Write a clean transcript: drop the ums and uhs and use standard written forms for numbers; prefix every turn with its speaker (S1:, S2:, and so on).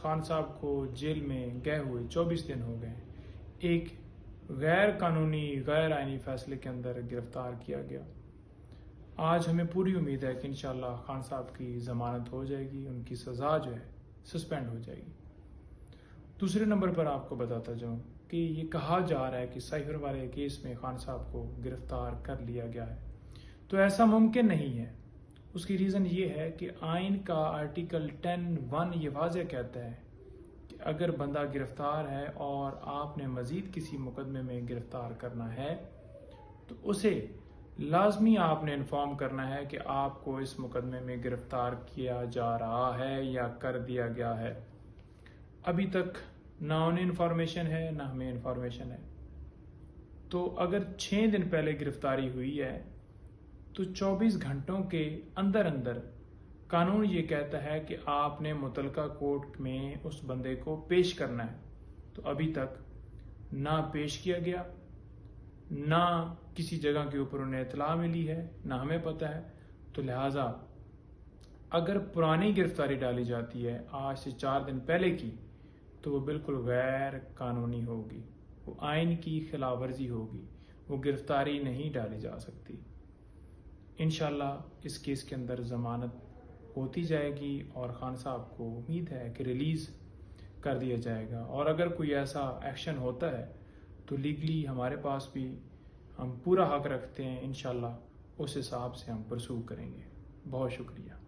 S1: خان صاحب کو جیل میں گئے ہوئے 24 دن ہو گئے، ایک غیر قانونی غیر آئینی فیصلے کے اندر گرفتار کیا گیا۔ آج ہمیں پوری امید ہے کہ انشاءاللہ خان صاحب کی ضمانت ہو جائے گی، ان کی سزا جو ہے سسپینڈ ہو جائے گی۔ دوسرے نمبر پر آپ کو بتاتا جاؤں کہ یہ کہا جا رہا ہے کہ سائفر والے کیس میں خان صاحب کو گرفتار کر لیا گیا ہے، تو ایسا ممکن نہیں ہے۔ اس کی ریزن یہ ہے کہ آئین کا آرٹیکل 10(1) یہ واضح کہتا ہے کہ اگر بندہ گرفتار ہے اور آپ نے مزید کسی مقدمے میں گرفتار کرنا ہے تو اسے لازمی آپ نے انفارم کرنا ہے کہ آپ کو اس مقدمے میں گرفتار کیا جا رہا ہے یا کر دیا گیا ہے۔ ابھی تک نہ انہیں انفارمیشن ہے نہ ہمیں انفارمیشن ہے، تو اگر 6 دن پہلے گرفتاری ہوئی ہے تو 24 گھنٹوں کے اندر اندر قانون یہ کہتا ہے کہ آپ نے متعلقہ کورٹ میں اس بندے کو پیش کرنا ہے، تو ابھی تک نہ پیش کیا گیا، نہ کسی جگہ کے اوپر انہیں اطلاع ملی ہے، نہ ہمیں پتہ ہے۔ تو لہٰذا اگر پرانی گرفتاری ڈالی جاتی ہے آج سے 4 دن پہلے کی تو وہ بالکل غیر قانونی ہوگی، وہ آئین کی خلاف ورزی ہوگی، وہ گرفتاری نہیں ڈالی جا سکتی۔ انشاءاللہ اس کیس کے اندر ضمانت ہوتی جائے گی اور خان صاحب کو امید ہے کہ ریلیز کر دیا جائے گا، اور اگر کوئی ایسا ایکشن ہوتا ہے تو لیگلی ہمارے پاس بھی ہم پورا حق رکھتے ہیں، انشاءاللہ اس حساب سے ہم پرسو کریں گے۔ بہت شکریہ۔